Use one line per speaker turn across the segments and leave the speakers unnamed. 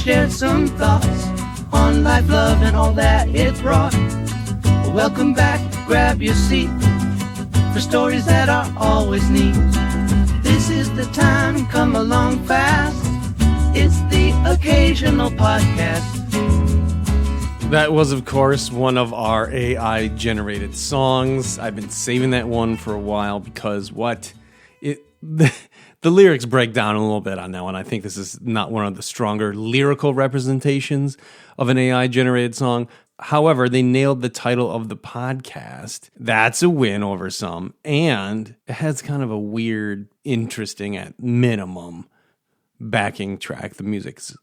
share some thoughts on life, love, and all that it brought. Welcome back, grab your seat for stories that are always neat. This is the time, come along fast. It's the Occasional Podcast.
That was, of course, one of our AI-generated songs. I've been saving that one for a while because the lyrics break down a little bit on that one. I think this is not one of the stronger lyrical representations of an AI-generated song. However, they nailed the title of the podcast. That's a win over some. And it has kind of a weird, interesting, at minimum, backing track. The music's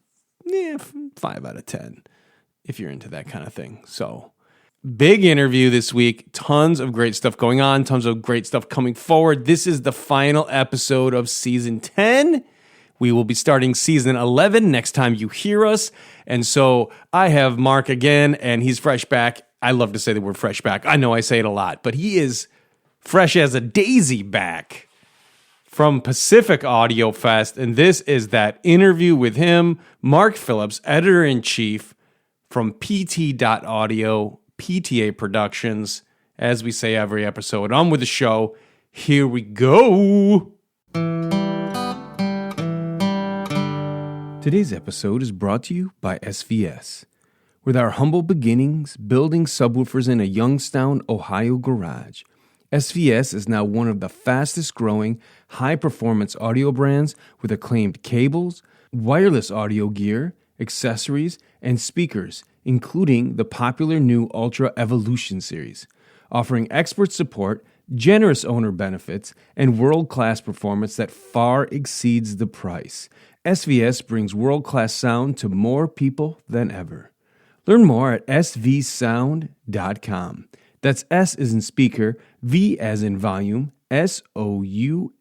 5 out of 10 if you're into that kind of thing. So, big interview this week. Tons of great stuff going on. Tons of great stuff coming forward. This is the final episode of Season 10. We will be starting Season 11 next time you hear us. And so I have Mark again, and he's fresh back. I love to say the word fresh back. I know I say it a lot, but he is fresh as a daisy back from Pacific Audiofest. And this is that interview with him, Mark Phillips, editor-in-chief from PT.audio, PTA Productions. As we say every episode, on with the show. Here we go. Today's episode is brought to you by SVS. With our humble beginnings building subwoofers in a Youngstown, Ohio garage, SVS is now one of the fastest growing high-performance audio brands with acclaimed cables, wireless audio gear, accessories, and speakers, including the popular new Ultra Evolution series, offering expert support, generous owner benefits, and world-class performance that far exceeds the price. SVS brings world-class sound to more people than ever. Learn more at svsound.com. That's S as in speaker, V as in volume, SOUND.com.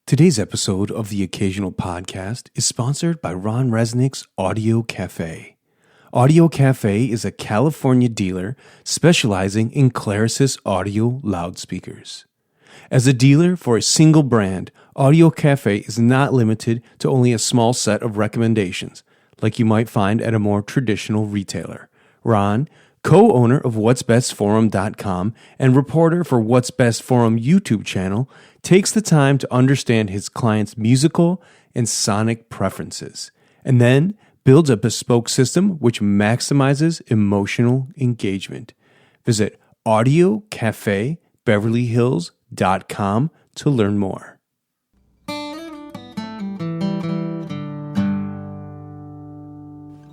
Today's episode of the Occasional Podcast is sponsored by Ron Resnick's Audio Cafe. Audio Cafe is a California dealer specializing in Clarisys audio loudspeakers. As a dealer for a single brand, Audio Cafe is not limited to only a small set of recommendations, like you might find at a more traditional retailer. Ron, co-owner of What'sBestForum.com and reporter for What's Best Forum YouTube channel, takes the time to understand his clients' musical and sonic preferences, and then builds a bespoke system which maximizes emotional engagement. Visit AudioCafeBeverlyHills.com to learn more.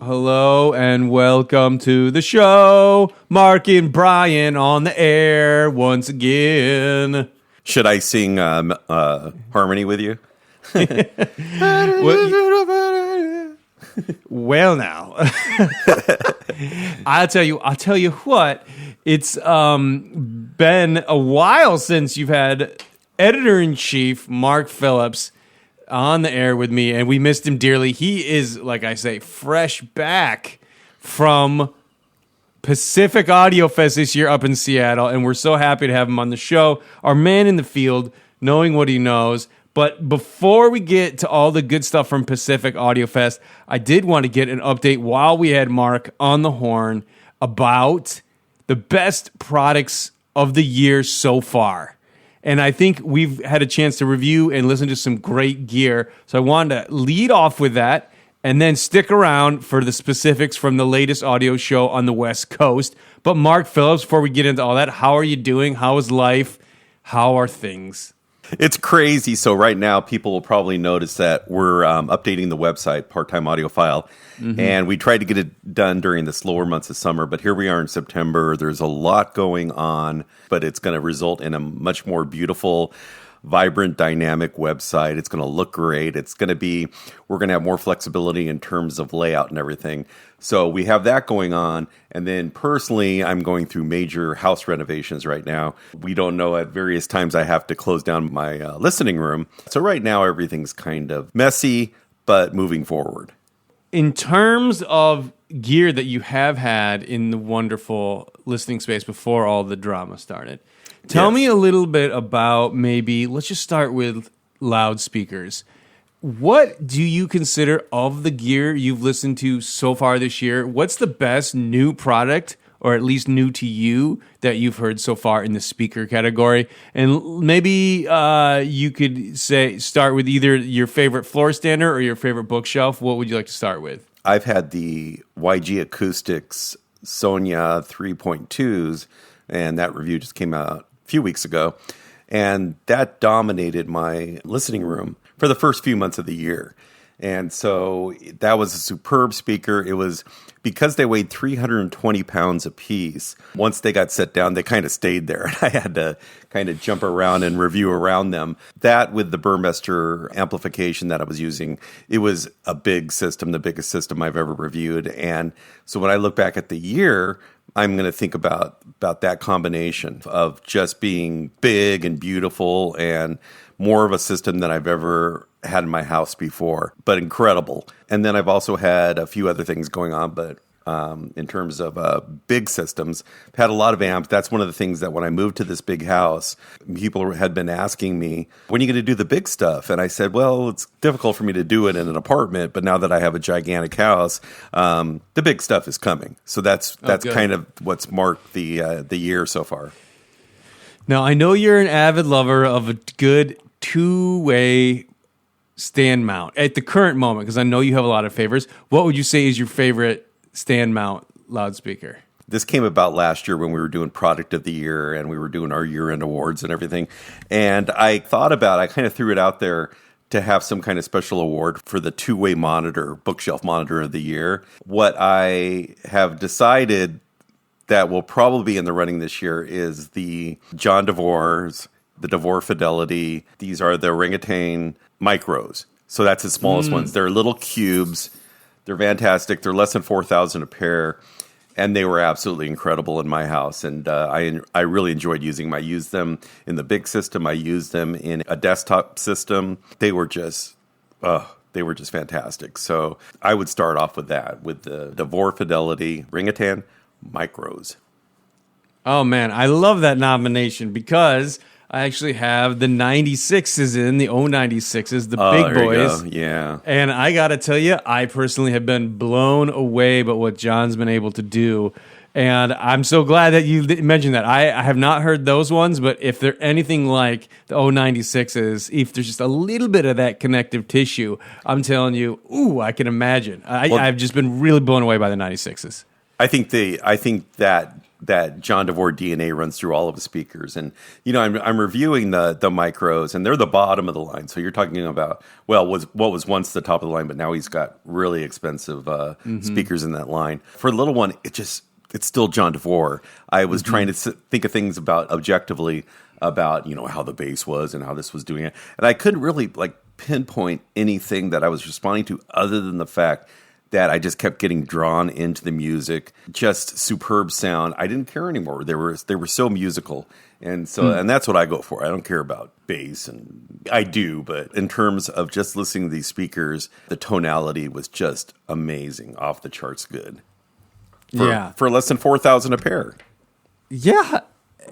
Hello and welcome to the show. Mark and Brian on the air once again.
Should I sing harmony with you?
Well, now, I'll tell you what. It's been a while since you've had editor-in-chief Mark Phillips on the air with me, and we missed him dearly. He is, like I say, fresh back from Pacific Audiofest this year up in Seattle, and we're so happy to have him on the show. Our man in the field, knowing what he knows. But before we get to all the good stuff from Pacific Audiofest, I did want to get an update while we had Mark on the horn about the best products of the year so far. And I think we've had a chance to review and listen to some great gear. So I wanted to lead off with that and then stick around for the specifics from the latest audio show on the West Coast. But Mark Phillips, before we get into all that, how are you doing? How is life? How are things?
It's crazy. So right now, people will probably notice that we're updating the website, Part-Time Audiophile, and we tried to get it done during the slower months of summer, but here we are in September. There's a lot going on, but it's going to result in a much more beautiful, vibrant, dynamic website. It's going to look great. We're going to have more flexibility in terms of layout and everything. So we have that going on. And then personally, I'm going through major house renovations right now. We don't know, at various times I have to close down my listening room. So right now, everything's kind of messy, but moving forward.
In terms of gear that you have had in the wonderful listening space before all the drama started, tell me a little bit about, maybe, let's just start with loudspeakers. what do you consider of the gear you've listened to so far this year? What's the best new product, or at least new to you, that you've heard so far in the speaker category? And maybe you could start with either your favorite floor stander or your favorite bookshelf. What would you like to start with?
I've had the YG Acoustics Sonya 3.2s, and that review just came out a few weeks ago. And that dominated my listening room for the first few months of the year. And so that was a superb speaker. It was because they weighed 320 pounds apiece. Once they got set down, they kind of stayed there. I had to kind of jump around and review around them. That with the Burmester amplification that I was using, it was a big system, the biggest system I've ever reviewed. And so when I look back at the year, I'm going to think about that combination of just being big and beautiful and more of a system than I've ever had in my house before, but incredible. And then I've also had a few other things going on, but in terms of big systems, I've had a lot of amps. That's one of the things that when I moved to this big house, people had been asking me, when are you going to do the big stuff? And I said, well, it's difficult for me to do it in an apartment, but now that I have a gigantic house, the big stuff is coming. So that's kind of what's marked the year so far.
Now, I know you're an avid lover of a good two-way stand mount at the current moment, because I know you have a lot of favorites. What would you say is your favorite stand mount loudspeaker?
This came about last year when we were doing product of the year and we were doing our year-end awards and everything. And I kind of threw it out there to have some kind of special award for the two-way monitor, bookshelf monitor of the year. What I have decided that will probably be in the running this year is the John DeVore's, the DeVore Fidelity. These are the orangutan micros. So that's the smallest ones. They're little cubes. They're fantastic. They're less than 4,000 a pair, and they were absolutely incredible in my house. And I really enjoyed using them. I used them in the big system. I used them in a desktop system. They were just fantastic. So I would start off with that, with the DeVore Fidelity Orangutan Micros.
Oh man, I love that nomination because I actually have the 96s the 096s, the big boys.
Yeah.
And I got to tell you, I personally have been blown away by what John's been able to do. And I'm so glad that you mentioned that. I have not heard those ones, but if they're anything like the 096s, if there's just a little bit of that connective tissue, I'm telling you, I can imagine. I've just been really blown away by the 96s.
I think that John DeVore DNA runs through all of the speakers. And, I'm reviewing the micros, and they're the bottom of the line. So you're talking about, what was once the top of the line, but now he's got really expensive speakers in that line. For the little one, it's still John DeVore. I was trying to think of things objectively about, how the bass was and how this was doing it. And I couldn't really pinpoint anything that I was responding to other than the fact that I just kept getting drawn into the music. Just superb sound. I didn't care anymore. They were so musical. And so and that's what I go for. I don't care about bass, and I do, but in terms of just listening to these speakers, the tonality was just amazing, off the charts good. For less than 4,000 a pair. Yeah.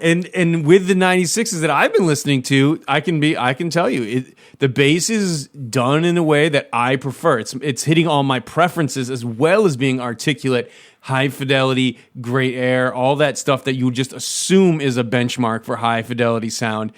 And with the 96s that I've been listening to, I can tell you the bass is done in a way that I prefer. It's hitting all my preferences as well as being articulate, high fidelity, great air, all that stuff that you would just assume is a benchmark for high fidelity sound.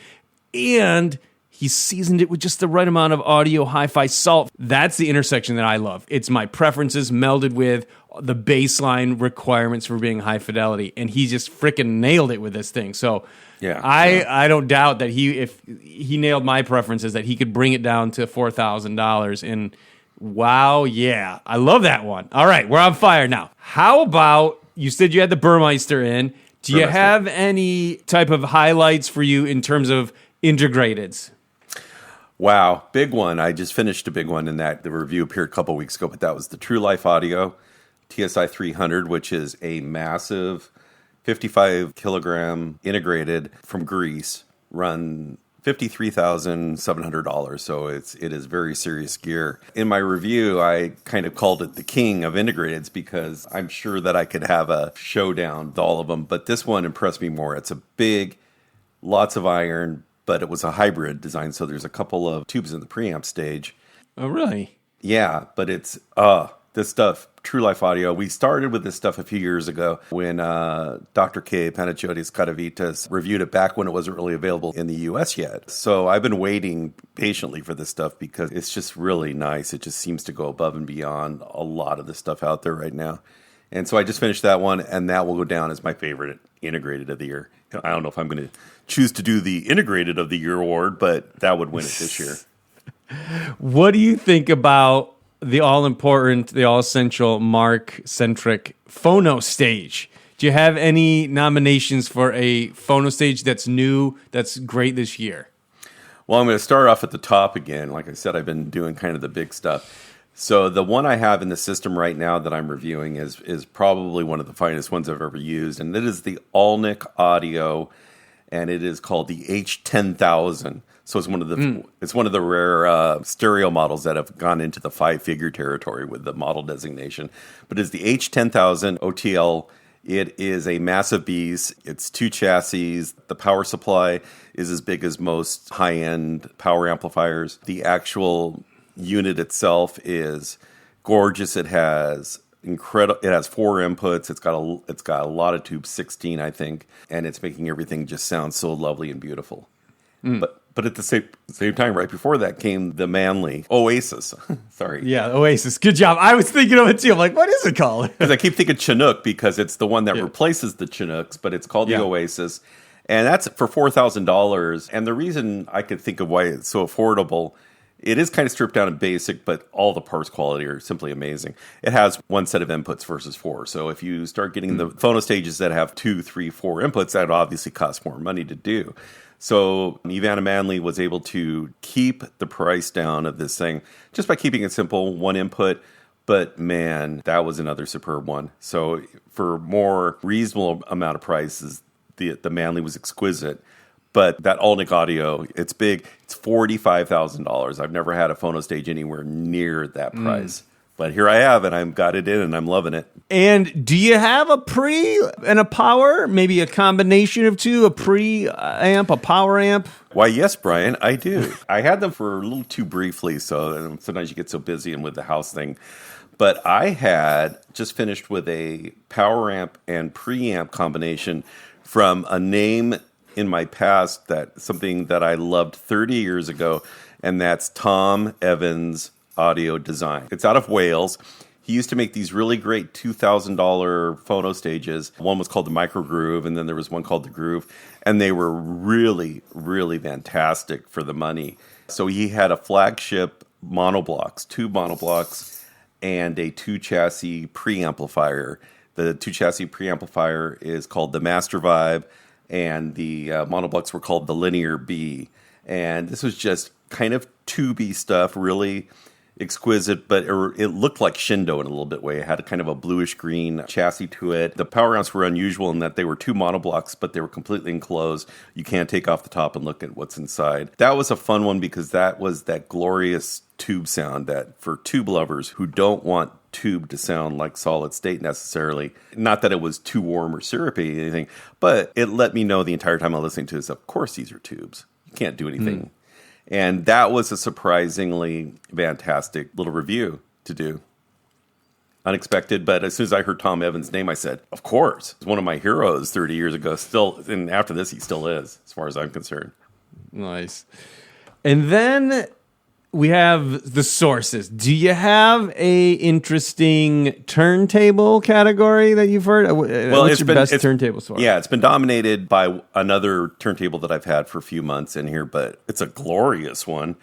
And he seasoned it with just the right amount of audio hi-fi salt. That's the intersection that I love. It's my preferences melded with the baseline requirements for being high fidelity, and he just freaking nailed it with this thing. So I don't doubt that if he nailed my preferences, that he could bring it down to $4,000. And wow, yeah, I love that one. All right, we're on fire now. How about, you said you had the Burmeister in. Do you have any type of highlights for you in terms of integrateds?
Wow, big one. I just finished a big one in that the review appeared a couple weeks ago, but that was the True Life Audio TSI 300, which is a massive 55 kilogram integrated from Greece, run $53,700. So it is very serious gear. In my review, I kind of called it the king of integrateds because I'm sure that I could have a showdown with all of them, but this one impressed me more. It's a big, lots of iron, but it was a hybrid design, so there's a couple of tubes in the preamp stage.
Oh, really?
Yeah, but it's this stuff, True Life Audio. We started with this stuff a few years ago when Dr. K. Panagiotis Katavitas reviewed it back when it wasn't really available in the US yet. So I've been waiting patiently for this stuff because it's just really nice. It just seems to go above and beyond a lot of the stuff out there right now. And so I just finished that one, and that will go down as my favorite integrated of the year. I don't know if I'm going to choose to do the integrated of the year award, but that would win it this year.
What do you think about the all-important, the all-essential, Mark-centric phono stage? Do you have any nominations for a phono stage that's new, that's great this year?
Well, I'm going to start off at the top again. Like I said, I've been doing kind of the big stuff. So the one I have in the system right now that I'm reviewing is probably one of the finest ones I've ever used, and it is the Alnic Audio, and it is called the H10000. So it's one of the rare stereo models that have gone into the 5-figure territory with the model designation. But it's the H10000 OTL. It is a massive beast. It's 2 chassis. The power supply is as big as most high-end power amplifiers. The actual unit itself is gorgeous. It has incredible. It has 4 inputs. It's got a lot of tubes, 16, I think, and it's making everything just sound so lovely and beautiful. But at the same time, right before that came the manly Oasis. Sorry.
Yeah, Oasis. Good job. I was thinking of it too. I'm like, what is it called?
Because I keep thinking Chinook because it's the one that replaces the Chinooks, but it's called the Oasis. And that's for $4,000. And the reason I could think of why it's so affordable, it is kind of stripped down and basic, but all the parts quality are simply amazing. It has 1 set of inputs versus 4. So if you start getting the phono stages that have 2, 3, 4 inputs, that obviously costs more money to do. So Ivana Manley was able to keep the price down of this thing just by keeping it simple, 1 input. But man, that was another superb one. So for more reasonable amount of prices, the Manley was exquisite. But that Alnic Audio, it's big. It's $45,000. I've never had a phono stage anywhere near that price. But here I have, and I've got it in, and I'm loving it.
And do you have a pre and a power? Maybe a combination of two, a pre-amp, a power amp?
Why, yes, Brian, I do. I had them for a little too briefly, so sometimes you get so busy and with the house thing. But I had just finished with a power amp and preamp combination from a name in my past, that something that I loved 30 years ago, and that's Tom Evans Audio Design. It's out of Wales. He used to make these really great $2,000 phono stages. One was called the Micro Groove, and then there was one called the Groove, and they were really, really fantastic for the money. So he had a flagship monoblocks, 2 monoblocks, and a 2-chassis preamplifier. The 2-chassis preamplifier is called the Master Vibe, and the monoblocks were called the Linear B. And this was just kind of tubey stuff, really exquisite, but it looked like Shindo in a little bit way. It had a kind of a bluish green chassis to it. The power amps were unusual in that they were 2 monoblocks, but they were completely enclosed. You can't take off the top and look at what's inside. That was a fun one because that was that glorious tube sound that for tube lovers who don't want tube to sound like solid state necessarily, not that it was too warm or syrupy or anything, but it let me know the entire time I'm listening to this, of course these are tubes. You can't do anything. And that was a surprisingly fantastic little review to do. Unexpected, but as soon as I heard Tom Evans' name, I said, of course. It's one of my heroes 30 years ago. Still, and after this, he still is, as far as I'm concerned.
Nice. And then we have the sources. Do you have a interesting turntable category that you've heard? What's your best turntable source?
Yeah, it's been dominated by another turntable that I've had for a few months in here, but it's a glorious one,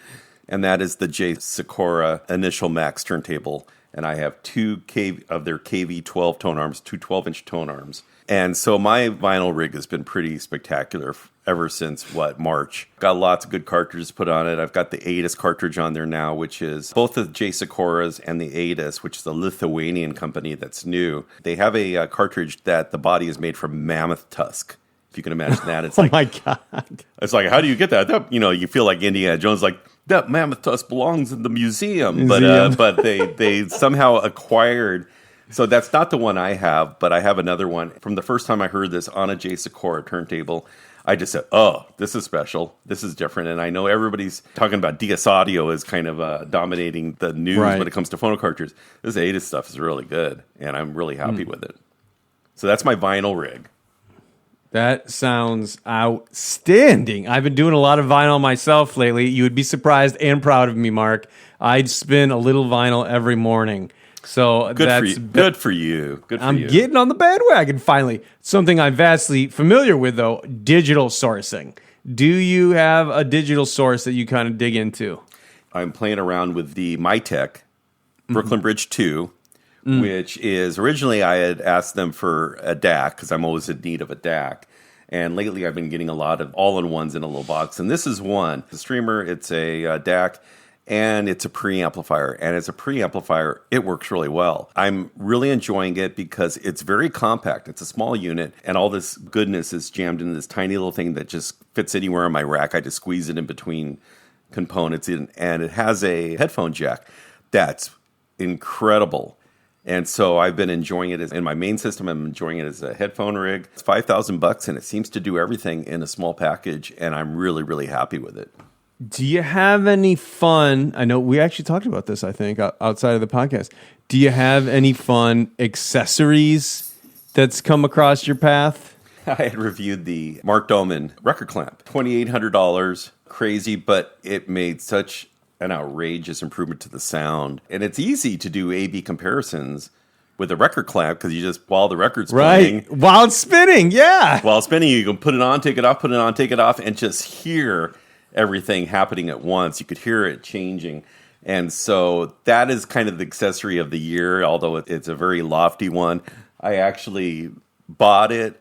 and that is the J. Sikora Initial Max turntable. And I have 2 of their KV12 tone arms, 2 12-inch tone arms. And so my vinyl rig has been pretty spectacular ever since, March. Got lots of good cartridges put on it. I've got the ADIS cartridge on there now, which is both the J. Sikoras and the ADIS, which is a Lithuanian company that's new. They have a cartridge that the body is made from mammoth tusk. If you can imagine that. It's
oh my God.
It's like, how do you get that? You feel like Indiana Jones, like, that mammoth tusk belongs in the museum. But they somehow acquired. So that's not the one I have, but I have another one. From the first time I heard this on a J. Sikora turntable, I just said, oh, this is special. This is different. And I know everybody's talking about DS audio is kind of dominating the news when it comes to phono cartridges. This ADAS stuff is really good, and I'm really happy with it. So that's my vinyl rig.
That sounds outstanding. I've been doing a lot of vinyl myself lately. You would be surprised and proud of me, Mark. I'd spin a little vinyl every morning. So
Good for you. Good for you.
I'm getting on the bandwagon finally. Something I'm vastly familiar with, though, digital sourcing. Do you have a digital source that you kind of dig into?
I'm playing around with the MyTech Brooklyn Bridge 2, which is originally I had asked them for a DAC because I'm always in need of a DAC. And lately I've been getting a lot of all-in-ones in a little box. And this is one. The streamer, it's a DAC. And it's a preamplifier. And as a preamplifier, it works really well. I'm really enjoying it because it's very compact. It's a small unit, and all this goodness is jammed into this tiny little thing that just fits anywhere on my rack. I just squeeze it in between components, and it has a headphone jack that's incredible. And so I've been enjoying it in my main system. I'm enjoying it as a headphone rig. It's $5,000, and it seems to do everything in a small package, and I'm really, really happy with it.
Do you have any fun? I know we actually talked about this, I think, outside of the podcast. Do you have any fun accessories that's come across your path?
I had reviewed the Mark Dolman record clamp. $2,800, crazy, but it made such an outrageous improvement to the sound. And it's easy to do A/B comparisons with a record clamp because you just, while the record's playing.
While it's spinning, yeah.
While spinning, you can put it on, take it off, put it on, take it off, and just hear everything happening at once. You could hear it changing. And so that is kind of the accessory of the year, although it's a very lofty one. I actually bought it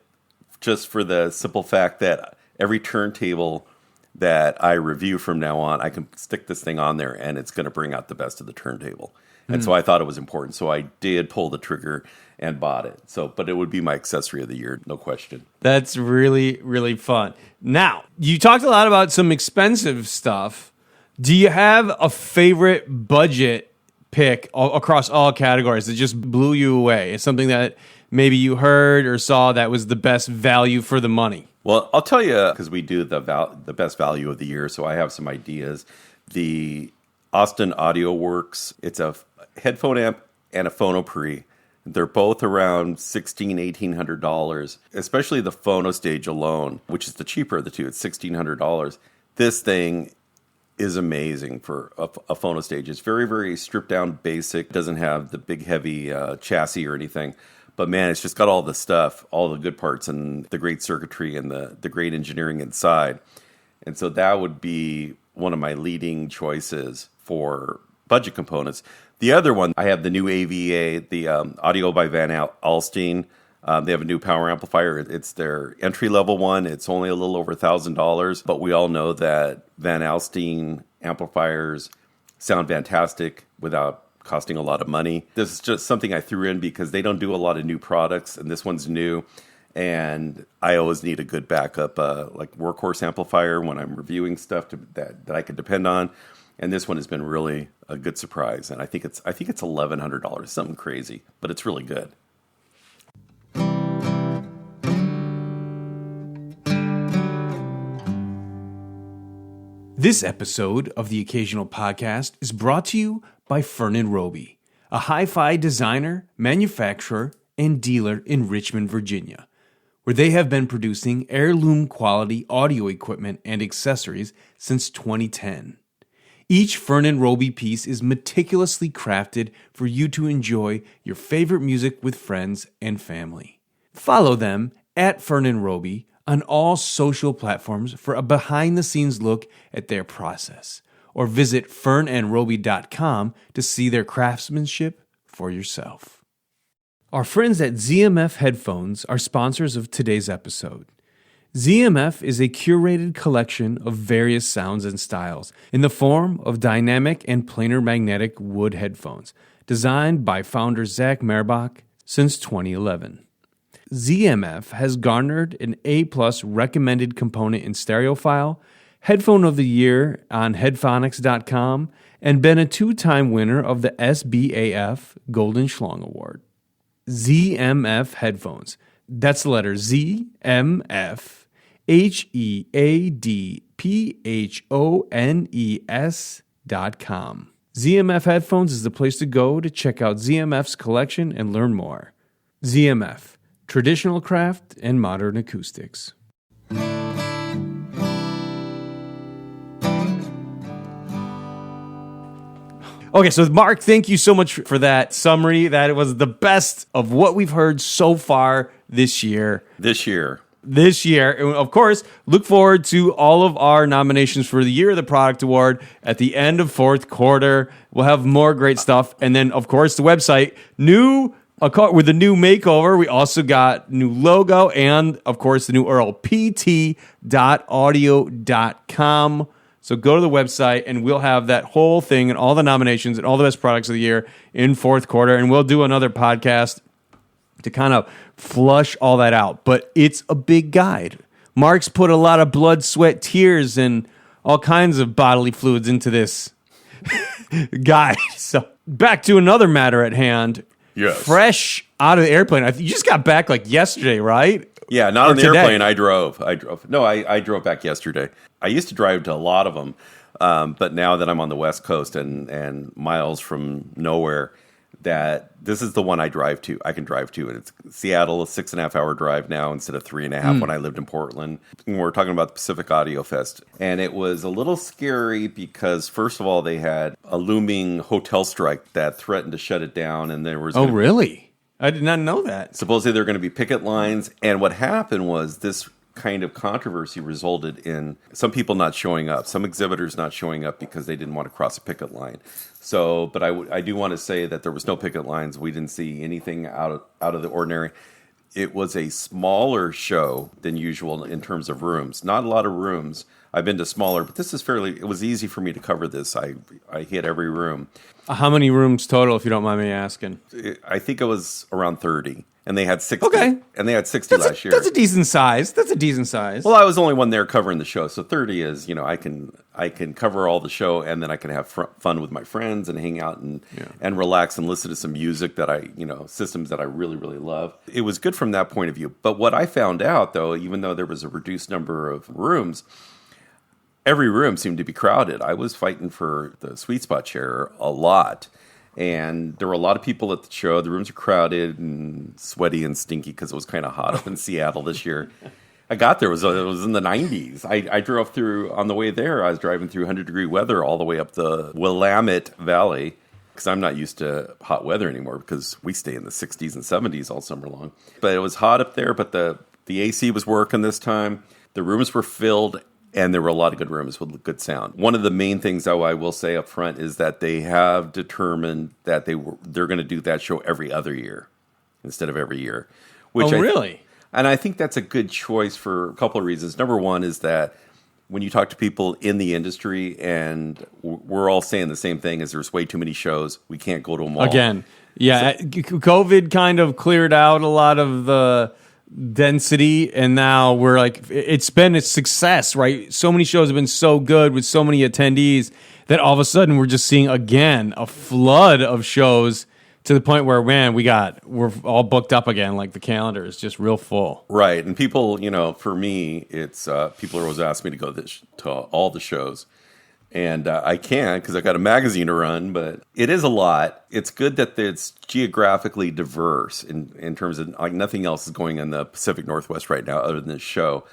just for the simple fact that every turntable that I review from now on, I can stick this thing on there and it's going to bring out the best of the turntable. And so I thought it was important. So I did pull the trigger and bought it. But it would be my accessory of the year, no question.
That's really, really fun. Now, you talked a lot about some expensive stuff. Do you have a favorite budget pick across all categories that just blew you away? It's something that maybe you heard or saw that was the best value for the money.
Well, I'll tell you, because we do the best value of the year, so I have some ideas. The Austin Audio Works, it's a headphone amp and a phono pre. They're both around $1,600, $1,800, especially the phono stage alone, which is the cheaper of the two. It's $1,600. This thing is amazing for a phono stage. It's very, very stripped down, basic. Doesn't have the big, heavy chassis or anything. But man, it's just got all the stuff, all the good parts, and the great circuitry and the great engineering inside. And so that would be one of my leading choices for budget components. The other one, I have the new AVA, the Audio by Van Alstyne. They have a new power amplifier. It's their entry-level one. It's only a little over $1,000, but we all know that Van Alstyne amplifiers sound fantastic without costing a lot of money. This is just something I threw in because they don't do a lot of new products, and this one's new. And I always need a good backup, like workhorse amplifier when I'm reviewing stuff that I can depend on. And this one has been really a good surprise. And I think it's $1,100, something crazy, but it's really good.
This episode of the Occasional Podcast is brought to you by Fern & Roby, a HiFi designer, manufacturer, and dealer in Richmond, Virginia, where they have been producing heirloom quality audio equipment and accessories since 2010. Each Fern & Roby piece is meticulously crafted for you to enjoy your favorite music with friends and family. Follow them at Fern & Roby on all social platforms for a behind-the-scenes look at their process, or visit fernandroby.com to see their craftsmanship for yourself. Our friends at ZMF Headphones are sponsors of today's episode. ZMF is a curated collection of various sounds and styles in the form of dynamic and planar magnetic wood headphones, designed by founder Zach Merbach since 2011. ZMF has garnered an A+ recommended component in Stereophile, Headphone of the Year on Headphonics.com, and been a 2-time winner of the SBAF Golden Schlong Award. ZMF Headphones. That's the letter ZMF. HeadPhones.com. ZMF Headphones is the place to go to check out ZMF's collection and learn more. ZMF, traditional craft and modern acoustics. Okay, so Mark, thank you so much for that summary. That was the best of what we've heard so far this year.
This year.
And of course, look forward to all of our nominations for the Year of the Product Award at the end of fourth quarter. We'll have more great stuff. And then, of course, the website, with a new makeover. We also got new logo and, of course, the new URL, pt.audio.com. So go to the website, and we'll have that whole thing and all the nominations and all the best products of the year in fourth quarter. And we'll do another podcast to kind of flush all that out. But it's a big guide. Mark's put a lot of blood, sweat, tears, and all kinds of bodily fluids into this guide. So back to another matter at hand.
Yes.
Fresh out of the airplane. You just got back like yesterday, right?
Yeah, not on the
today.
airplane. I drove. No, I drove back yesterday. I used to drive to a lot of them, but now that I'm on the West Coast and miles from nowhere, that this is the one I drive to. I can drive to it. It's Seattle, a 6.5 hour drive now instead of 3.5 when I lived in Portland. And we're talking about the Pacific Audio Fest, and it was a little scary because first of all, they had a looming hotel strike that threatened to shut it down, and there was
really? I did not know that.
Supposedly there were going to be picket lines, and what happened was this kind of controversy resulted in some people not showing up, some exhibitors not showing up because they didn't want to cross a picket line. So, but I do want to say that there was no picket lines. We didn't see anything out of the ordinary. It was a smaller show than usual in terms of rooms. Not a lot of rooms. I've been to smaller, but this is it was easy for me to cover this. I hit every room.
How many rooms total, if you don't mind me asking?
I think it was around 30. And they had 60.
Okay.
And they had 60 last year.
That's a decent size.
Well, I was the only one there covering the show. So 30 is, I can cover all the show, and then I can have fun with my friends and hang out and relax and listen to some music that systems that I really, really love. It was good from that point of view. But what I found out, though, even though there was a reduced number of rooms, every room seemed to be crowded. I was fighting for the sweet spot chair a lot. And there were a lot of people at the show. The rooms are crowded and sweaty and stinky because it was kind of hot up in Seattle this year. I got there, it was in the 90s. I drove through, on the way there, I was driving through 100-degree weather all the way up the Willamette Valley because I'm not used to hot weather anymore because we stay in the 60s and 70s all summer long. But it was hot up there, but the AC was working this time. The rooms were filled, and there were a lot of good rooms with good sound. One of the main things, though, I will say up front is that they have determined that they're going to do that show every other year instead of every year.
Really?
And I think that's a good choice for a couple of reasons. Number one is that when you talk to people in the industry, and we're all saying the same thing, is there's way too many shows. We can't go to them all.
Again, yeah, COVID kind of cleared out a lot of the density, and now we're like, it's been a success, right? So many shows have been so good with so many attendees that all of a sudden we're just seeing again a flood of shows to the point where, man, we're all booked up again. Like the calendar is just real full.
Right. And people, for me, it's people are always asking me to go to all the shows. And I can't because I got a magazine to run, but it is a lot. It's good that it's geographically diverse in terms of like nothing else is going in the Pacific Northwest right now other than this show.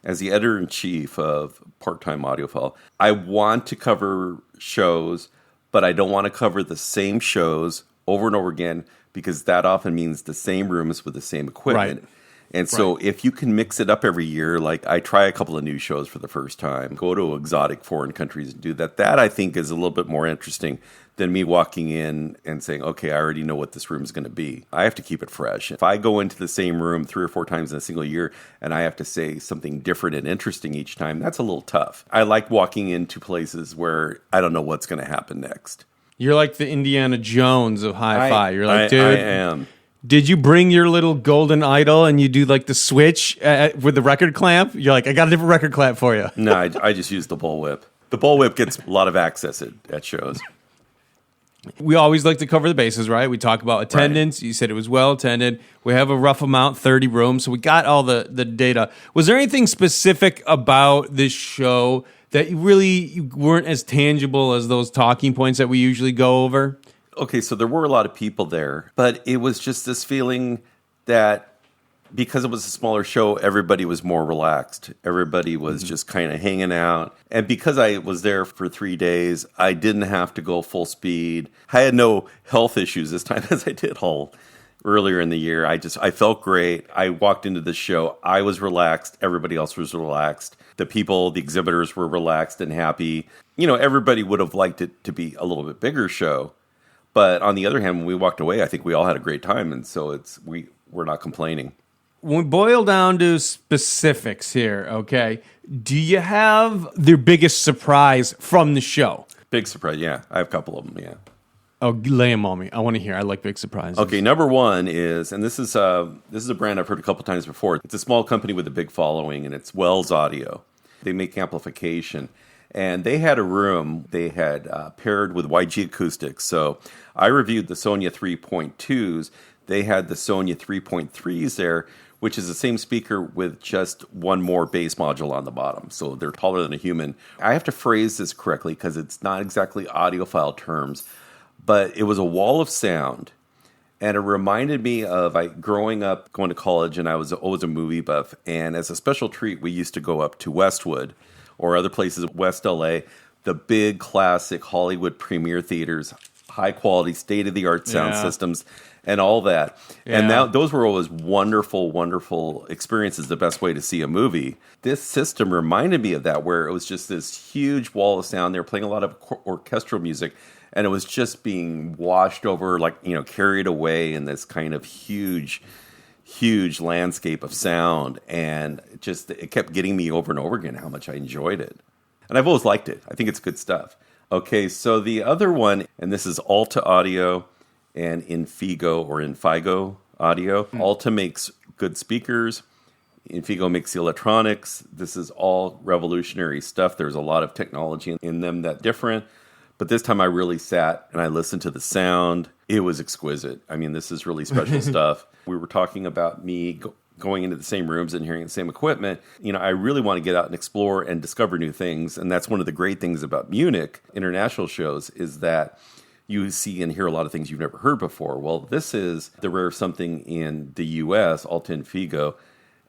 As the editor-in-chief of Part-Time Audiophile, I want to cover shows, but I don't want to cover the same shows over and over again because that often means the same rooms with the same equipment.
Right.
And so if you can mix it up every year, like I try a couple of new shows for the first time, go to exotic foreign countries and do that I think is a little bit more interesting than me walking in and saying, okay, I already know what this room is going to be. I have to keep it fresh. If I go into the same room 3 or 4 times in a single year and I have to say something different and interesting each time, that's a little tough. I like walking into places where I don't know what's going to happen next.
You're like the Indiana Jones of HiFi. You're like, dude,
I am.
Did you bring your little golden idol and you do like the switch with the record clamp? You're like, I got a different record clamp for you.
No, I just use the bullwhip. The bullwhip gets a lot of access at shows.
We always like to cover the bases, right? We talk about attendance. Right. You said it was well attended. We have a rough amount, 30 rooms. So we got all the data. Was there anything specific about this show that you weren't as tangible as those talking points that we usually go over?
Okay, so there were a lot of people there, but it was just this feeling that because it was a smaller show, everybody was more relaxed. Everybody was just kind of hanging out. And because I was there for 3 days, I didn't have to go full speed. I had no health issues this time as I did all earlier in the year. I felt great. I walked into the show. I was relaxed. Everybody else was relaxed. The exhibitors were relaxed and happy. Everybody would have liked it to be a little bit bigger show. But on the other hand, when we walked away, I think we all had a great time. And so we're not complaining.
When we boil down to specifics here, okay, do you have their biggest surprise from the show?
Big surprise, yeah. I have a couple of them, yeah.
Oh, lay them on me. I want to hear. I like big surprises.
Okay, number one is, and this is a brand I've heard a couple times before. It's a small company with a big following, and it's Wells Audio. They make amplification. And they had a room they had paired with YG Acoustics. So I reviewed the Sonya 3.2s. They had the Sonya 3.3s there, which is the same speaker with just one more bass module on the bottom. So they're taller than a human. I have to phrase this correctly because it's not exactly audiophile terms, but it was a wall of sound. And it reminded me of growing up, going to college, and I was always a movie buff. And as a special treat, we used to go up to Westwood or other places, West LA, the big classic Hollywood premiere theaters, high quality, state-of-the-art sound systems, and all that. Yeah. And those were always wonderful, wonderful experiences, the best way to see a movie. This system reminded me of that, where it was just this huge wall of sound. They were playing a lot of orchestral music, and it was just being washed over, carried away in this kind of huge landscape of sound. And it kept getting me over and over again how much I enjoyed it. And I've always liked it. I think it's good stuff. Okay, so the other one, and this is Alta Audio and Infigo Audio. Alta makes good speakers. Infigo makes the electronics. This is all revolutionary stuff. There's a lot of technology in them that's different. But this time I really sat and I listened to the sound. It was exquisite. I mean, this is really special stuff. We were talking about me going into the same rooms and hearing the same equipment. I really want to get out and explore and discover new things. And that's one of the great things about Munich international shows, is that you see and hear a lot of things you've never heard before. Well, this is the rare something in the U.S., Alta and Figo,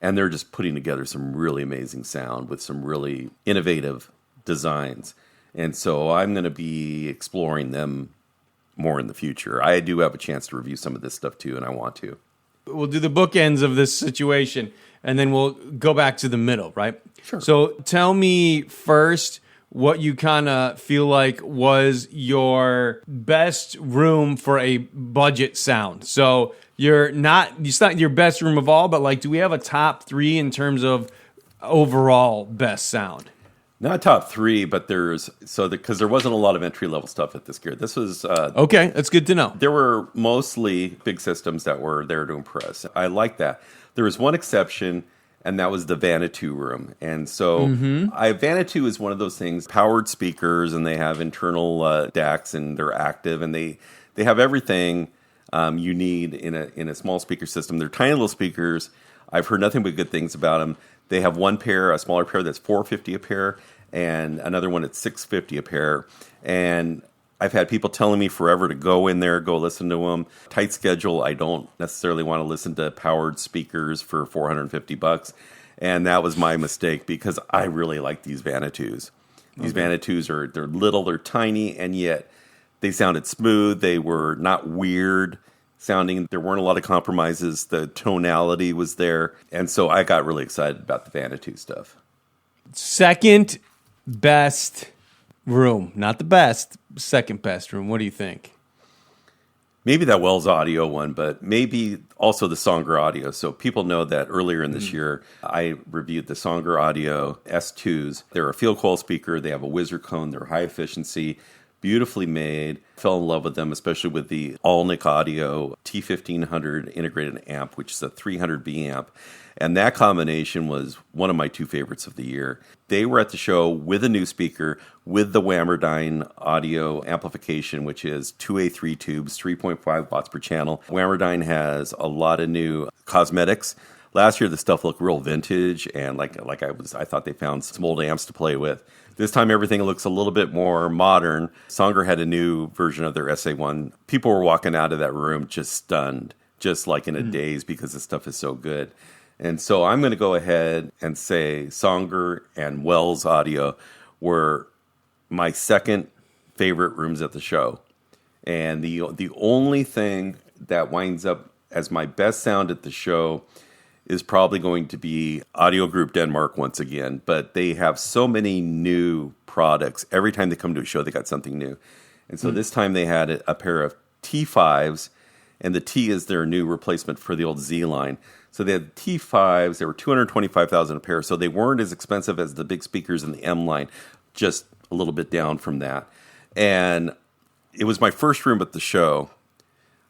and they're just putting together some really amazing sound with some really innovative designs. And so I'm going to be exploring them more in the future. I do have a chance to review some of this stuff too, and I want to.
We'll do the bookends of this situation, and then we'll go back to the middle, right?
Sure.
So tell me first what you kind of feel like was your best room for a budget sound. So it's not your best room of all, but do we have a top 3 in terms of overall best sound?
Not top 3, but because there wasn't a lot of entry level stuff at this gear. This was
okay. That's good to know.
There were mostly big systems that were there to impress. I like that. There was one exception, and that was the Vanatu room. And so Vanatu is one of those things, powered speakers, and they have internal DACs, and they're active, and they have everything you need in a small speaker system. They're tiny little speakers. I've heard nothing but good things about them. They have one pair, a smaller pair that's $450 a pair, and another one at $650 a pair. And I've had people telling me forever to go in there, go listen to them. Tight schedule. I don't necessarily want to listen to powered speakers for $450. And that was my mistake, because I really like these Vanatus. These Vanatus they're little, they're tiny, and yet they sounded smooth. They were not weird sounding. There weren't a lot of compromises. The tonality was there. And so I got really excited about the Vanatu stuff.
Second best room. Not the best. Second best room. What do you think?
Maybe that Wells Audio one, but maybe also the Songer Audio. So people know that earlier in this year, I reviewed the Songer Audio S2s. They're a field coil speaker. They have a Wizard cone. They're high efficiency, beautifully made. Fell in love with them, especially with the Alnick Audio T1500 integrated amp, which is a 300B amp. And that combination was one of my two favorites of the year. They were at the show with a new speaker, with the Whammerdyne audio amplification, which is 2A3 tubes, 3.5 watts per channel. Whammerdyne has a lot of new cosmetics. Last year, the stuff looked real vintage, and I thought they found some old amps to play with. This time, everything looks a little bit more modern. Songer had a new version of their SA1. People were walking out of that room just stunned, just like in a daze, because the stuff is so good. And so I'm going to go ahead and say Songer and Wells Audio were my second favorite rooms at the show. And the only thing that winds up as my best sound at the show is probably going to be Audio Group Denmark once again. But they have so many new products. Every time they come to a show, they got something new. And so this time they had a pair of T5s, and the T is their new replacement for the old Z line. So they had T5s. They were $225,000 a pair, so they weren't as expensive as the big speakers in the M line, just a little bit down from that. And it was my first room at the show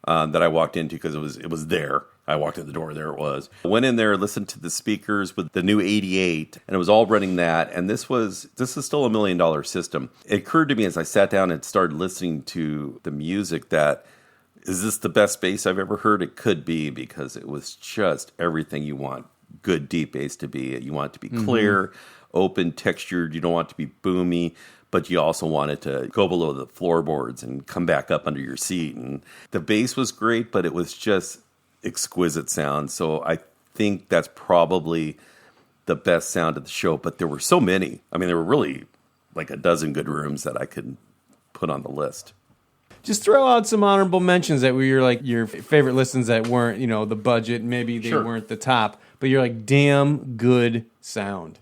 that I walked into because it was there. I walked in the door, there it was. I went in there, listened to the speakers with the new 88, and it was all running that. And this is still $1 million system. It occurred to me as I sat down and started listening to the music that, is this the best bass I've ever heard? It could be, because it was just everything you want good deep bass to be. You want it to be clear, open, textured. You don't want it to be boomy, but you also want it to go below the floorboards and come back up under your seat. And the bass was great, but it was just exquisite sound. So I think that's probably the best sound of the show. But there were so many. I mean, there were really like a dozen good rooms that I could put on the list.
Just throw out some honorable mentions that were your favorite listens that weren't, the budget. Maybe they weren't the top, but you're like, damn good sound.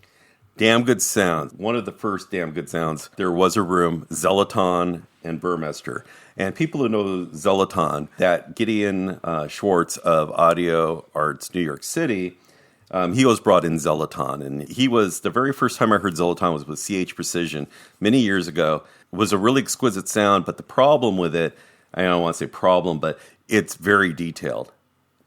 Damn good sound. One of the first damn good sounds, there was a room, Zeloton and Burmester. And people who know Zeloton, that Gideon Schwartz of Audio Arts New York City, he was brought in Zeloton. And he was, the very first time I heard Zeloton was with CH Precision many years ago. It was a really exquisite sound, but the problem with it, I don't want to say problem, but it's very detailed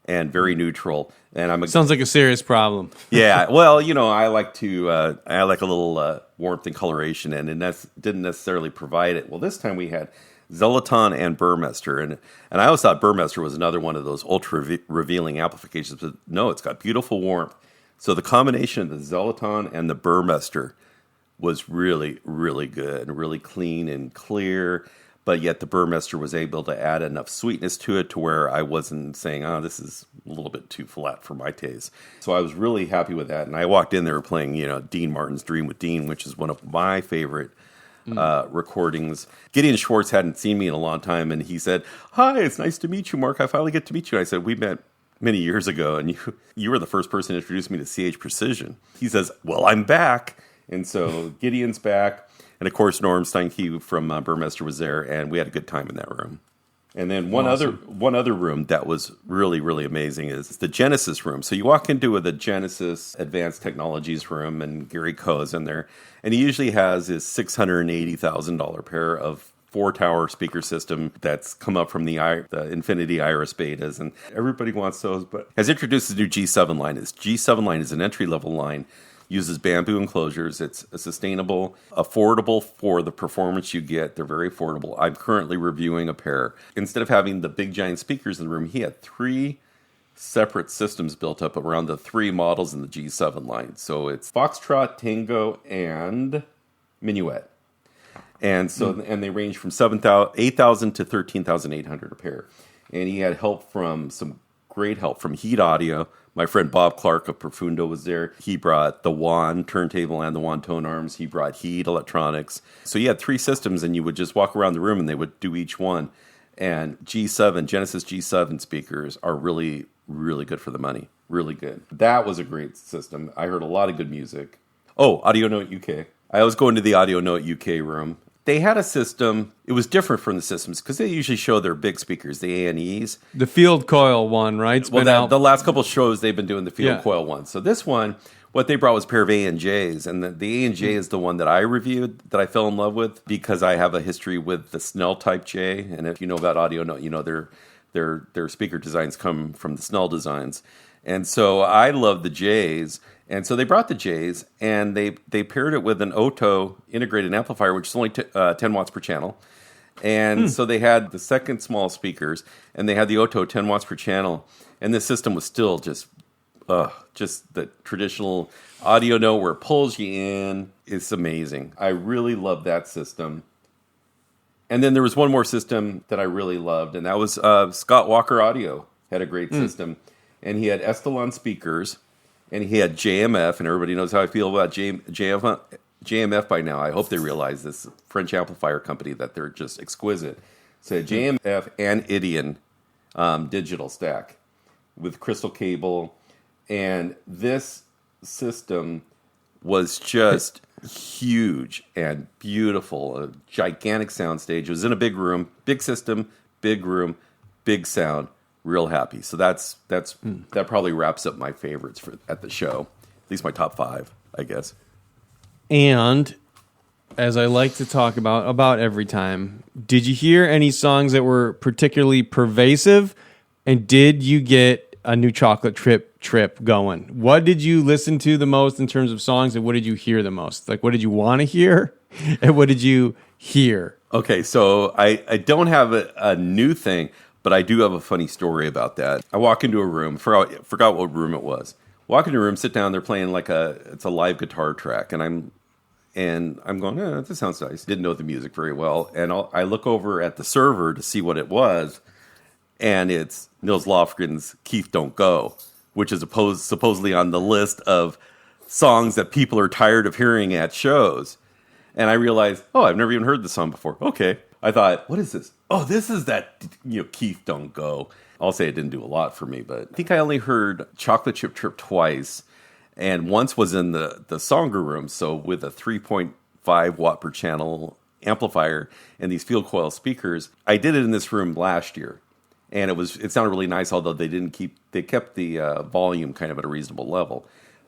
and very neutral. And
sounds like a serious problem.
Yeah, well, I like a little warmth and coloration, and it didn't necessarily provide it. Well, this time we had Zeloton and Burmester, and I always thought Burmester was another one of those ultra revealing amplifications, but no, it's got beautiful warmth. So the combination of the Zeloton and the Burmester was really, really good, really clean and clear. But yet the Burmester was able to add enough sweetness to it to where I wasn't saying, this is a little bit too flat for my taste. So I was really happy with that. And I walked in, they were playing, Dean Martin's Dream with Dean, which is one of my favorite recordings. Gideon Schwartz hadn't seen me in a long time, and he said, "Hi, it's nice to meet you, Mark. I finally get to meet you." And I said, "We met many years ago, and you were the first person to introduce me to CH Precision." He says, "Well, I'm back." And so Gideon's back. And of course, Norm Steinke from Burmester was there, and we had a good time in that room. And then one other room that was really, really amazing is the Genesis room. So you walk into the Genesis Advanced Technologies room, and Gary Coe is in there. And he usually has his $680,000 pair of 4-tower speaker system that's come up from the Infinity Iris betas. And everybody wants those, but has introduced the new G7 line. This G7 line is an entry-level line. Uses bamboo enclosures. It's sustainable, affordable for the performance you get. They're very affordable. I'm currently reviewing a pair. Instead of having the big giant speakers in the room, he had 3 separate systems built up around the 3 models in the G7 line. So it's Foxtrot, Tango, and Minuet. And so and they range from $8,000 to $13,800 a pair. And he had great help from Heat Audio. My friend Bob Clark of Profundo was there. He brought the Wand turntable and the Wand tone arms. He brought Heat Electronics. So you had 3 systems, and you would just walk around the room, and they would do each one. And Genesis G7 speakers are really, really good for the money. Really good. That was a great system. I heard a lot of good music. Oh, Audio Note UK. I always go into the Audio Note UK room. They had a system. It was different from the systems because they usually show their big speakers, the A&Es.
The field coil one, right?
The last couple of shows they've been doing the field coil one. So this one, what they brought was a pair of A&Js, and the A&J is the one that I reviewed that I fell in love with because I have a history with the Snell Type J, and if you know about Audio Note, you know their speaker designs come from the Snell designs. And so I love the J's. And so they brought the J's, and they paired it with an Auto integrated amplifier, which is only 10 watts per channel. And so they had the second small speakers, and they had the Auto 10 watts per channel. And this system was still just the traditional audio note where it pulls you in. It's amazing. I really love that system. And then there was one more system that I really loved, and that was Scott Walker Audio had a great system. And he had Estelon speakers, and he had JMF, and everybody knows how I feel about JMF by now. I hope they realize this French amplifier company that they're just exquisite. So JMF and Idion digital stack with crystal cable. And this system was just huge and beautiful, a gigantic sound stage. It was in a big room, big system, big room, big sound. Real happy. So that probably wraps up my favorites at the show. At least my top 5, I guess.
And as I like to talk about every time, did you hear any songs that were particularly pervasive? And did you get a new chocolate trip going? What did you listen to the most in terms of songs, and what did you hear the most? Like, what did you want to hear, and what did you hear?
Okay, so I don't have a new thing, but I do have a funny story about that. I walk into a room, forgot what room it was. Walk into a room, sit down, they're playing it's a live guitar track, and I'm going, this sounds nice. Didn't know the music very well, and I look over at the server to see what it was, and it's Nils Lofgren's "Keith Don't Go," which is supposedly on the list of songs that people are tired of hearing at shows. And I realized, I've never even heard this song before. Okay. I thought, what is this? Oh, this is that, Keith Don't Go. I'll say it didn't do a lot for me, but I think I only heard Chocolate Chip Trip twice, and once was in the Songer room, so with a 3.5 watt per channel amplifier and these field coil speakers. I did it in this room last year, and it sounded really nice, although they kept the volume kind of at a reasonable level.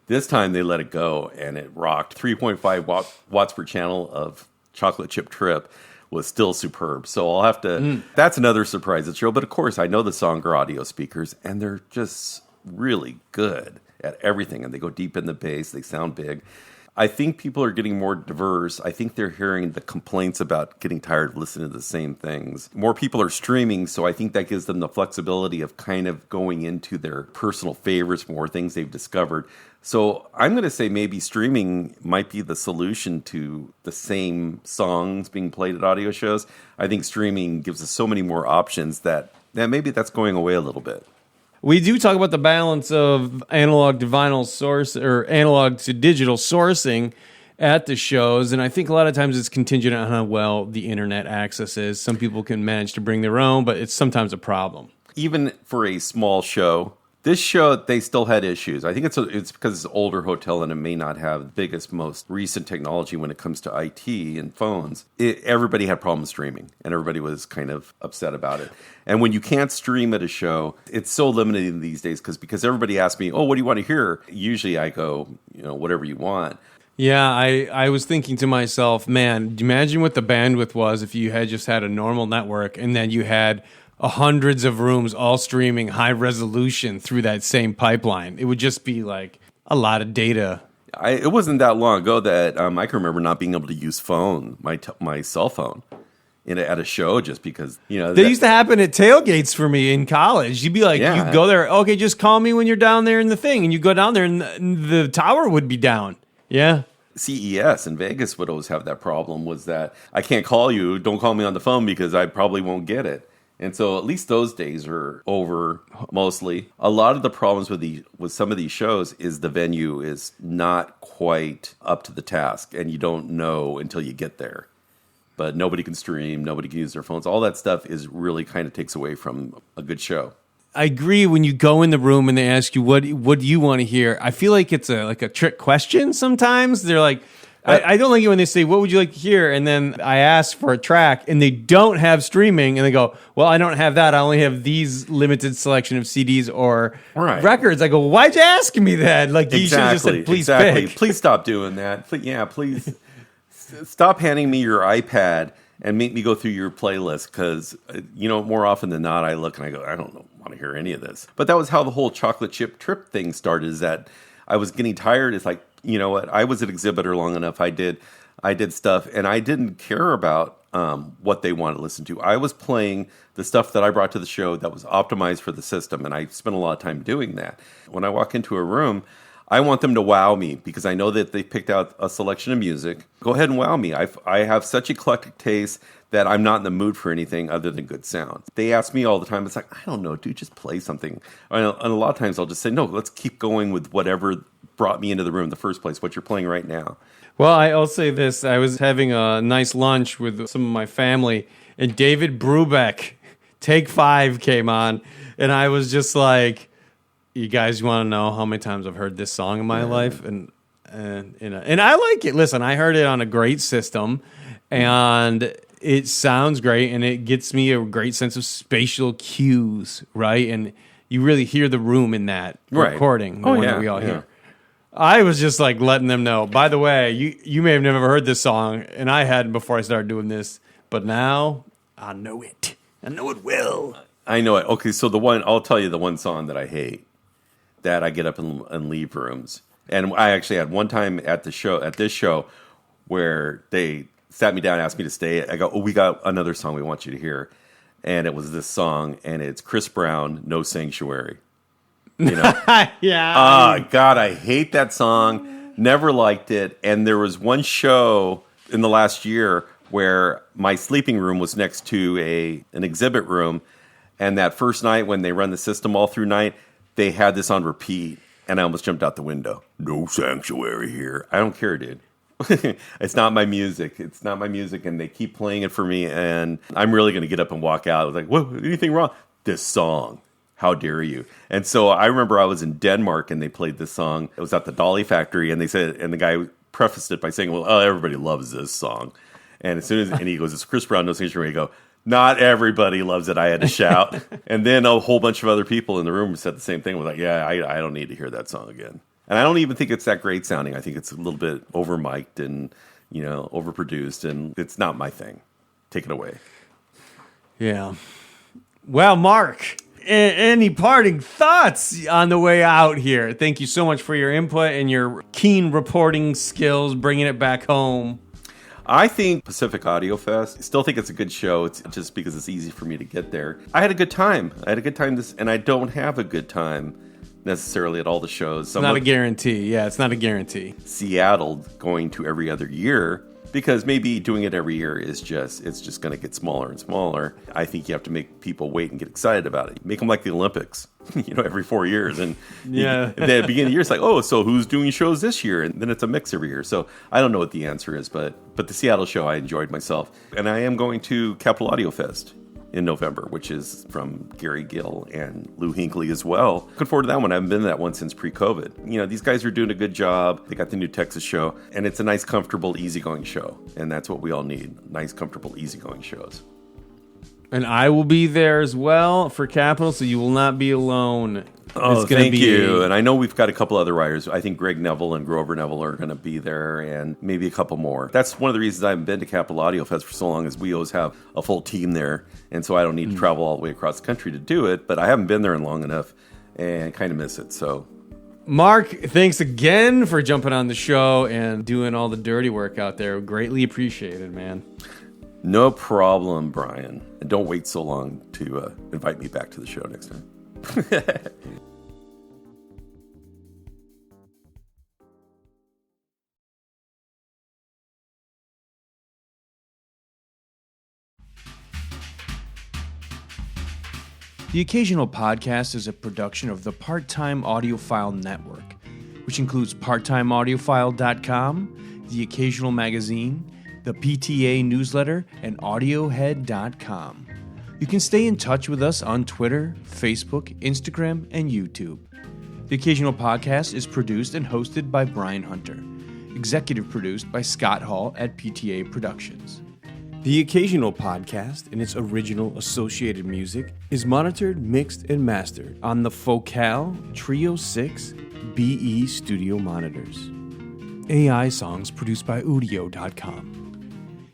This time they let it go, and it rocked. 3.5 watts per channel of Chocolate Chip Trip was still superb. So I'll have to... That's another surprise at the show. But of course, I know the Songer audio speakers, and they're just really good at everything. And they go deep in the bass. They sound big. I think people are getting more diverse. I think they're hearing the complaints about getting tired of listening to the same things. More people are streaming, so I think that gives them the flexibility of kind of going into their personal favorites, more things they've discovered. So I'm going to say maybe streaming might be the solution to the same songs being played at audio shows. I think streaming gives us so many more options that maybe that's going away a little bit.
We do talk about the balance of analog to vinyl source or analog to digital sourcing at the shows, and I think a lot of times it's contingent on how well the internet access is. Some people can manage to bring their own, but it's sometimes a problem.
Even for a small show, this show, they still had issues. I think it's because it's an older hotel and it may not have the biggest, most recent technology when it comes to IT and phones. Everybody had problems streaming, and everybody was kind of upset about it. And when you can't stream at a show, it's so limited these days because everybody asks me, what do you want to hear? Usually I go, whatever you want.
Yeah, I was thinking to myself, man, imagine what the bandwidth was if you had just had a normal network and then you had hundreds of rooms all streaming high resolution through that same pipeline. It would just be like a lot of data.
It wasn't that long ago that I can remember not being able to use my cell phone at a show just because,
That used to happen at tailgates for me in college. You'd be like, you go there, okay, just call me when you're down there in the thing. And you go down there and the tower would be down. Yeah.
CES in Vegas would always have that problem, was that I can't call you, don't call me on the phone because I probably won't get it. And so at least those days are over mostly. A lot of the problems with some of these shows is the venue is not quite up to the task, and you don't know until you get there. But nobody can stream, nobody can use their phones. All that stuff is really kind of takes away from a good show.
I agree. When you go in the room and they ask you, what do you want to hear? I feel like it's a trick question sometimes. They're like, I don't like it when they say, what would you like to hear? And then I ask for a track and they don't have streaming and they go, well, I don't have that. I only have these limited selection of CDs or records. I go, why'd you ask me that? Like, you should have just said, please pick.
Please stop doing that. Please stop handing me your iPad and make me go through your playlist because, more often than not, I look and I go, I don't want to hear any of this. But that was how the whole chocolate chip trip thing started, is that I was getting tired. It's like, you know what? I was an exhibitor long enough. I did stuff, and I didn't care about what they wanted to listen to. I was playing the stuff that I brought to the show that was optimized for the system, and I spent a lot of time doing that. When I walk into a room, I want them to wow me because I know that they picked out a selection of music. Go ahead and wow me. I have such eclectic taste that I'm not in the mood for anything other than good sound. They ask me all the time, it's like, I don't know, dude, just play something. And a lot of times I'll just say, no, let's keep going with whatever brought me into the room in the first place, what you're playing right now.
Well, I'll say this. I was having a nice lunch with some of my family, and David Brubeck, Take 5, came on, and I was just like, you guys want to know how many times I've heard this song in my life? And I like it. Listen, I heard it on a great system, and it sounds great, and it gets me a great sense of spatial cues, right? And you really hear the room in that recording, the one that we all hear. I was just like letting them know, by the way, you may have never heard this song, and I hadn't before I started doing this, but now I know it. I know it well.
I know it. Okay, so I'll tell you the one song that I hate, that I get up and leave rooms. And I actually had one time at this show, where they sat me down and asked me to stay. I go, we got another song we want you to hear. And it was this song, and it's Chris Brown, No Sanctuary.
Yeah.
God, I hate that song. Never liked it. And there was one show in the last year where my sleeping room was next to an exhibit room. And that first night when they run the system all through night, they had this on repeat. And I almost jumped out the window. No sanctuary here. I don't care, dude. It's not my music. It's not my music. And they keep playing it for me. And I'm really going to get up and walk out. I was like, what? Anything wrong? This song. How dare you? And so I remember I was in Denmark and they played this song. It was at the Dolly Factory, and they said, and the guy prefaced it by saying, well, everybody loves this song. And as soon as, and he goes, it's Chris Brown, No Sanctuary. I go, not everybody loves it. I had to shout. And then a whole bunch of other people in the room said the same thing. Was like, yeah, I don't need to hear that song again. And I don't even think it's that great sounding. I think it's a little bit over mic'd and, overproduced, and it's not my thing. Take it away.
Yeah. Well, Mark, any parting thoughts on the way out here? Thank you so much for your input and your keen reporting skills, bringing it back home.
I think Pacific Audio Fest, I still think it's a good show. It's just because it's easy for me to get there. I had a good time. And I don't have a good time necessarily at all the shows.
It's not a guarantee. Yeah, it's not a guarantee.
Seattle going to every other year, because maybe doing it every year it's just going to get smaller and smaller. I think you have to make people wait and get excited about it. Make them like the Olympics, every 4 years. And and then at the beginning of the year, it's like, so who's doing shows this year? And then it's a mix every year. So I don't know what the answer is, but the Seattle show, I enjoyed myself. And I am going to Capital Audio Fest in November, which is from Gary Gill and Lou Hinckley as well. Looking forward to that one. I haven't been to that one since pre-COVID. These guys are doing a good job. They got the new Texas show, and it's a nice, comfortable, easygoing show. And that's what we all need. Nice, comfortable, easygoing shows.
And I will be there as well for Capital, so you will not be alone.
Oh, thank you. And I know we've got a couple other writers. I think Greg Neville and Grover Neville are going to be there, and maybe a couple more. That's one of the reasons I haven't been to Capital Audio Fest for so long, is we always have a full team there, and so I don't need to travel all the way across the country to do it, but I haven't been there in long enough and kind of miss it. So,
Mark, thanks again for jumping on the show and doing all the dirty work out there. Greatly appreciated, man.
No problem, Brian. And don't wait so long to invite me back to the show next time.
The Occasional Podcast is a production of the Part-Time Audiophile Network, which includes parttimeaudiophile.com, The Occasional Magazine, the PTA newsletter, and audiohead.com. You can stay in touch with us on Twitter, Facebook, Instagram, and YouTube. The Occasional Podcast is produced and hosted by Brian Hunter, executive produced by Scott Hall at PTA Productions. The Occasional Podcast and its original associated music is monitored, mixed, and mastered on the Focal Trio 6 BE Studio monitors. AI songs produced by Udio.com.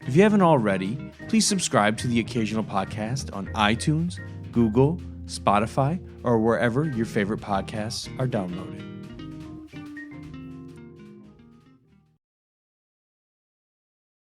If you haven't already, Please subscribe to the Occasional Podcast on iTunes, Google, Spotify, or wherever your favorite podcasts are downloaded.